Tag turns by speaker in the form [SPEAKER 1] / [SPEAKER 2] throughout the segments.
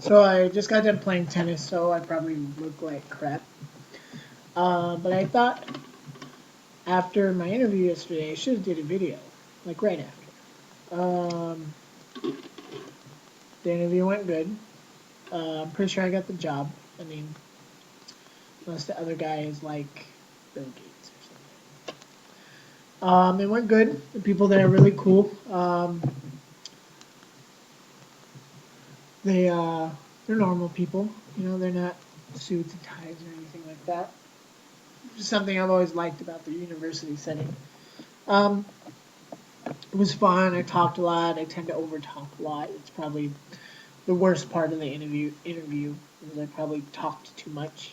[SPEAKER 1] So I just got done playing tennis, so I probably look like crap. But I thought after my interview yesterday, I should have did a video, like right after. The interview went good. I'm pretty sure I got the job. I mean, unless the other guy is like Bill Gates or something. It went good. The people there are really cool. They're normal people. You know, they're not suits and ties or anything like that. Just something I've always liked about the university setting. Um, it was fun. I talked a lot. I tend to over talk a lot. It's probably the worst part of the interview because I probably talked too much.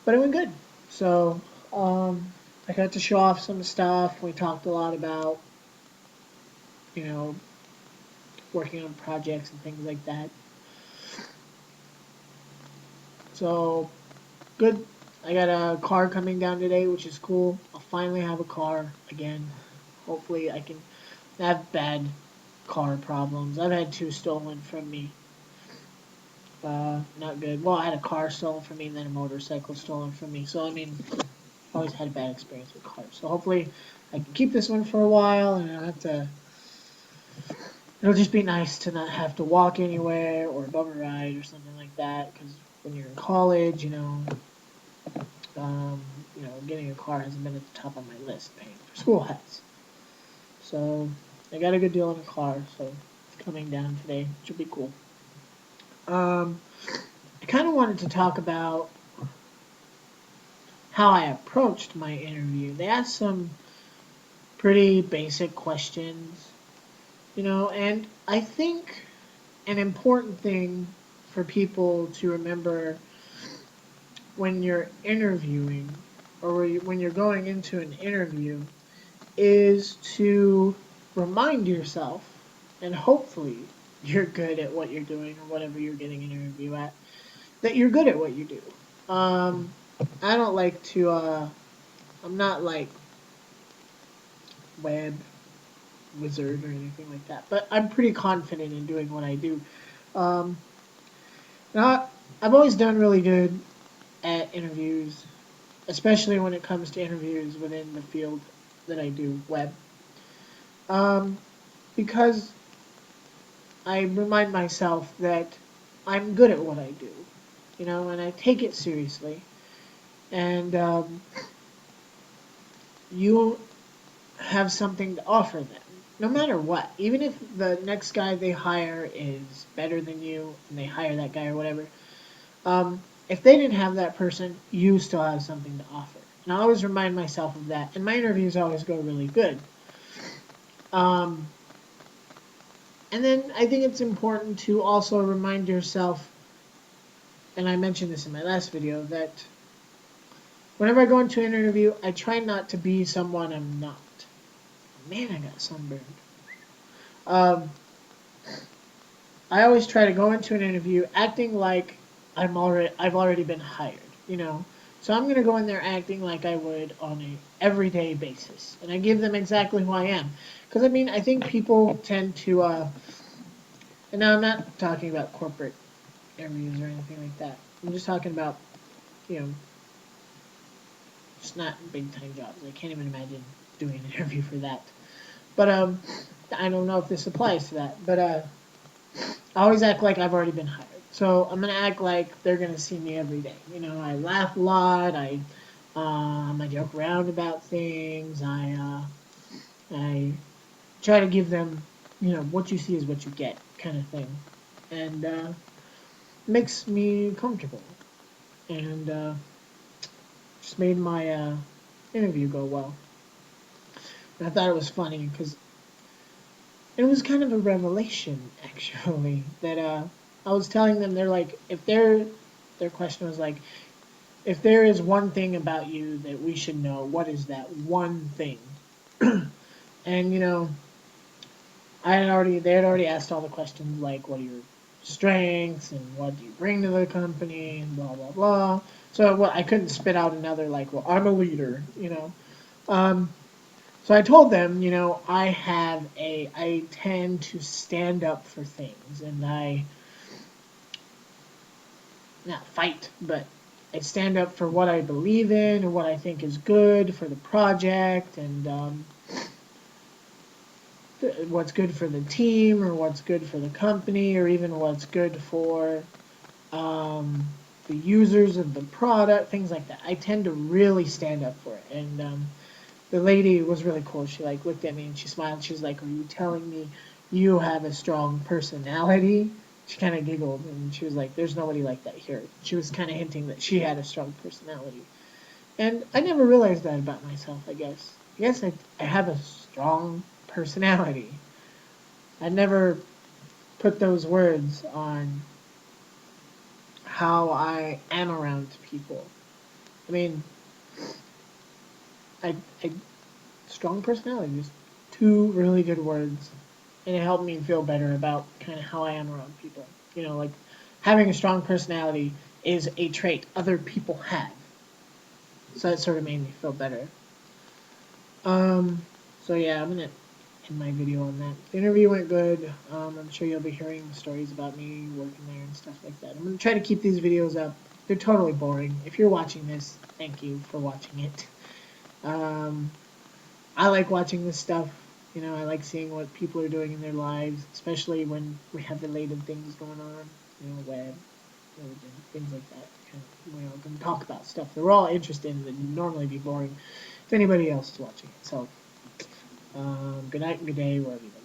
[SPEAKER 1] But it went good. So I got to show off some stuff. We talked a lot about, you know, working on projects and things like that. So good. I got a car coming down today, which is cool. I'll finally have a car again. Hopefully I can have bad car problems. I've had two stolen from me. Not good. Well, I had a car stolen from me and then a motorcycle stolen from me. So, I mean, always had a bad experience with cars. So, hopefully, I can keep this one for a while and I don't have to. It'll just be nice to not have to walk anywhere or bum a ride or something like that. Because when you're in college, um, getting a car hasn't been at the top of my list. Paying for school has. So, I got a good deal on a car. So, it's coming down today, which will be cool. Um, I kind of wanted to talk about how I approached my interview. They asked some pretty basic questions, and I think an important thing for people to remember when you're interviewing or when you're going into an interview is to remind yourself, and hopefully you're good at what you're doing or whatever you're getting an interview at, that you're good at what you do. I don't like to, I'm not like web wizard or anything like that, but I'm pretty confident in doing what I do. Um, now, I've always done really good at interviews, especially when it comes to interviews within the field that I do, web, um, because I remind myself that I'm good at what I do, and I take it seriously. And you have something to offer them, no matter what. Even if the next guy they hire is better than you and they hire that guy or whatever, if they didn't have that person, you still have something to offer. And I always remind myself of that. And my interviews always go really good. Um, and then I think it's important to also remind yourself, and I mentioned this in my last video, that whenever I go into an interview, I try not to be someone I'm not. Man, I got sunburned. Um, I always try to go into an interview acting like I've already been hired, you know. So I'm gonna go in there acting like I would on a everyday basis, and I give them exactly who I am. Because I mean, I think people tend to, and now I'm not talking about corporate interviews or anything like that. I'm just talking about, you know, just not big time jobs. I can't even imagine doing an interview for that. But I don't know if this applies to that. But I always act like I've already been hired. So I'm gonna act like they're gonna see me every day. You know, I laugh a lot. I joke around about things. I try to give them, what you see is what you get, kind of thing, and makes me comfortable. And just made my interview go well. And I thought it was funny because it was kind of a revelation, actually, that I was telling them they're like, if their question was like, if there is one thing about you that we should know, what is that one thing? And they had already asked all the questions like, what are your strengths and what do you bring to the company and blah blah blah. So well, I couldn't spit out another like, well, I'm a leader. Um, so I told them, I tend to stand up for things, and not fight, but I stand up for what I believe in and what I think is good for the project, and what's good for the team, or what's good for the company, or even what's good for um, the users of the product, things like that. I tend to really stand up for it. And the lady was really cool. She like looked at me and she smiled. She was like, "Are you telling me you have a strong personality?" She kind of giggled and she was like, "There's nobody like that here." She was kind of hinting that she had a strong personality. And I never realized that about myself, I guess. I have a strong personality. I never put those words on how I am around people. I mean, I strong personality, just two really good words, and it helped me feel better about kind of how I am around people. Like having a strong personality is a trait other people have, so that sort of made me feel better. Um, so yeah, I'm gonna end my video on that. The interview went good. I'm sure you'll be hearing stories about me working there and stuff like that. I'm gonna try to keep these videos up. They're totally boring. If you're watching this, thank you for watching it. Um, I like watching this stuff. I like seeing what people are doing in their lives, especially when we have related things going on. Web, religion, things like that. Can talk about stuff that we're all interested in that would normally be boring if anybody else is watching it. So, good night and good day, wherever you live.